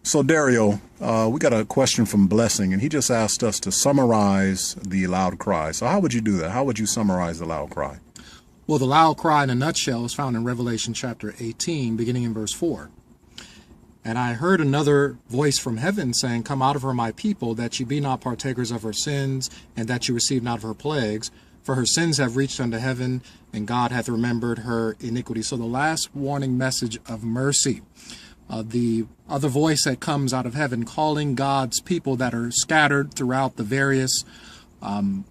So, Dario, we got a question from Blessing, and he just asked us to summarize the loud cry. So, how would you do that? How would you summarize the loud cry? Well, the loud cry in a nutshell is found in Revelation chapter 18, beginning in verse 4. And I heard another voice from heaven saying, Come out of her, my people, that ye be not partakers of her sins, and that ye receive not of her plagues. For her sins have reached unto heaven, and God hath remembered her iniquity. So the last warning message of mercy. The other voice that comes out of heaven calling God's people that are scattered throughout the various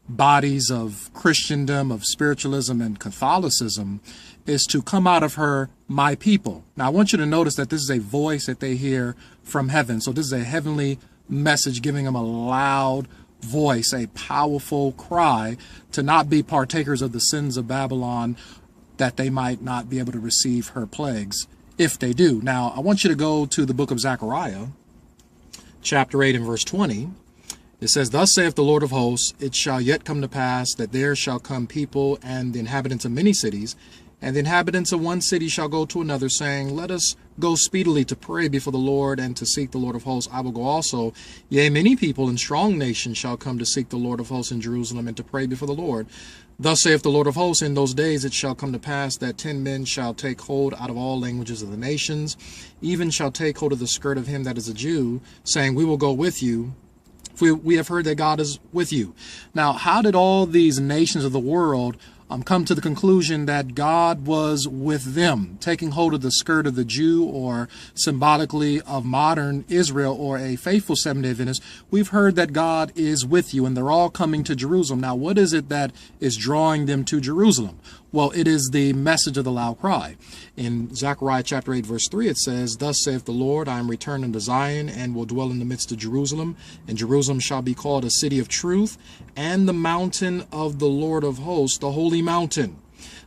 bodies of Christendom, of spiritualism, and Catholicism is to come out of her, my people. Now, I want you to notice that this is a voice that they hear from heaven. So this is a heavenly message giving them a loud voice, a powerful cry to not be partakers of the sins of Babylon, that they might not be able to receive her plagues if they do. Now, I want you to go to the book of Zechariah, chapter 8 and verse 20. It says, Thus saith the Lord of hosts, it shall yet come to pass that there shall come people and the inhabitants of many cities, and the inhabitants of one city shall go to another, saying, Let us go speedily to pray before the Lord and to seek the Lord of hosts. I will go also. Yea, many people and strong nations shall come to seek the Lord of hosts in Jerusalem and to pray before the Lord. Thus saith the Lord of hosts, in those days it shall come to pass that 10 men shall take hold out of all languages of the nations, even shall take hold of the skirt of him that is a Jew, saying, We will go with you. We have heard that God is with you. Now, how did all these nations of the world come to the conclusion that God was with them, taking hold of the skirt of the Jew, or symbolically of modern Israel, or a faithful Seventh-day Adventist? We've heard that God is with you, and they're all coming to Jerusalem. Now, what is it that is drawing them to Jerusalem? Well, it is the message of the loud cry. In Zechariah chapter 8, verse 3, it says, Thus saith the Lord, I am returned unto Zion, and will dwell in the midst of Jerusalem. And Jerusalem shall be called a city of truth, and the mountain of the Lord of hosts, the holy mountain.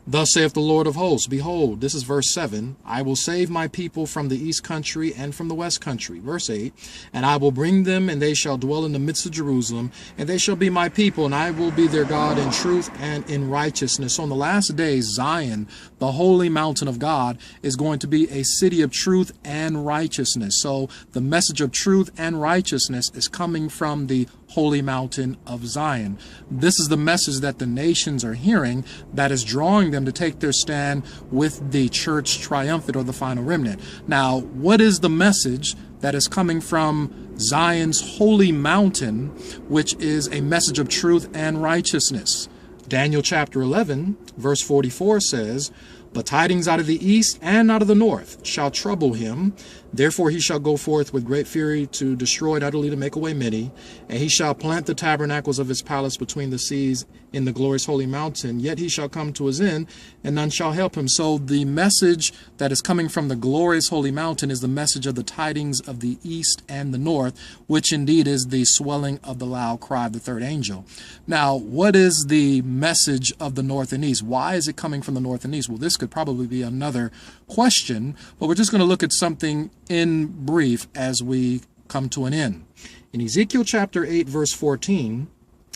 Thus saith the Lord of hosts, Behold, this is verse 7, I will save my people from the east country and from the west country. Verse 8, And I will bring them, and they shall dwell in the midst of Jerusalem, and they shall be my people, and I will be their God in truth and in righteousness. So on the last days, Zion, the holy mountain of God, is going to be a city of truth and righteousness. So the message of truth and righteousness is coming from the holy mountain of Zion. This is the message that the nations are hearing that is drawing them to take their stand with the church triumphant, or the final remnant. Now, what is the message that is coming from Zion's holy mountain, which is a message of truth and righteousness? Daniel chapter 11, verse 44 says, But tidings out of the east and out of the north shall trouble him. Therefore he shall go forth with great fury to destroy and utterly to make away many. And he shall plant the tabernacles of his palace between the seas in the glorious holy mountain. Yet he shall come to his end, and none shall help him. So the message that is coming from the glorious holy mountain is the message of the tidings of the east and the north, which indeed is the swelling of the loud cry of the third angel. Now, what is the message of the north and east? Why is it coming from the north and east? Well, this could probably be another question, but we're just going to look at something in brief as we come to an end. In Ezekiel chapter 8, verse 14,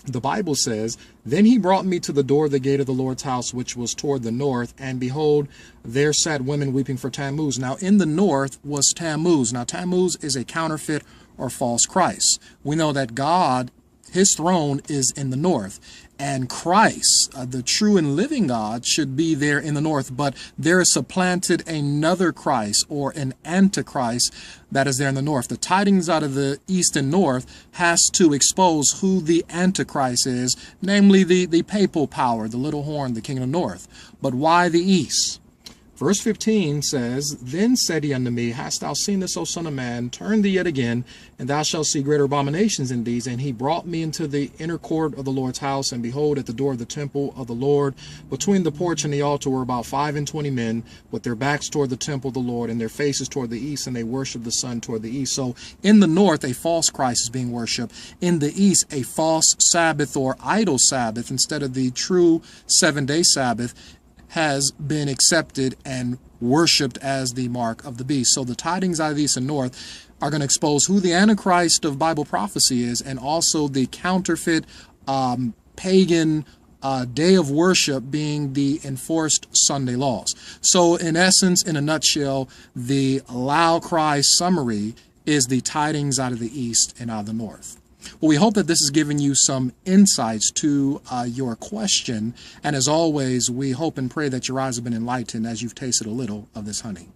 the Bible says, Then he brought me to the door of the gate of the Lord's house, which was toward the north, and behold, there sat women weeping for Tammuz. Now, in the north was Tammuz. Now, Tammuz is a counterfeit or false Christ. We know that God, his throne is in the north, and Christ, the true and living God, should be there in the north. But there is supplanted another Christ, or an antichrist, that is there in the north. The tidings out of the east and north has to expose who the antichrist is, namely the papal power, the little horn, the king of the north. But why the east? Verse 15 says, Then said he unto me, Hast thou seen this, O son of man? Turn thee yet again, and thou shalt see greater abominations in these. And he brought me into the inner court of the Lord's house, and behold, at the door of the temple of the Lord, between the porch and the altar, were about 25 men, with their backs toward the temple of the Lord, and their faces toward the east, and they worshiped the sun toward the east. So in the north, a false Christ is being worshipped. In the east, a false Sabbath or idol Sabbath, instead of the true 7-day Sabbath, has been accepted and worshipped as the mark of the beast. So the tidings out of the east and north are going to expose who the Antichrist of Bible prophecy is, and also the counterfeit pagan day of worship being the enforced Sunday laws. So in essence, in a nutshell, the loud cry summary is the tidings out of the east and out of the north. Well, we hope that this has given you some insights to your question. And as always, we hope and pray that your eyes have been enlightened as you've tasted a little of this honey.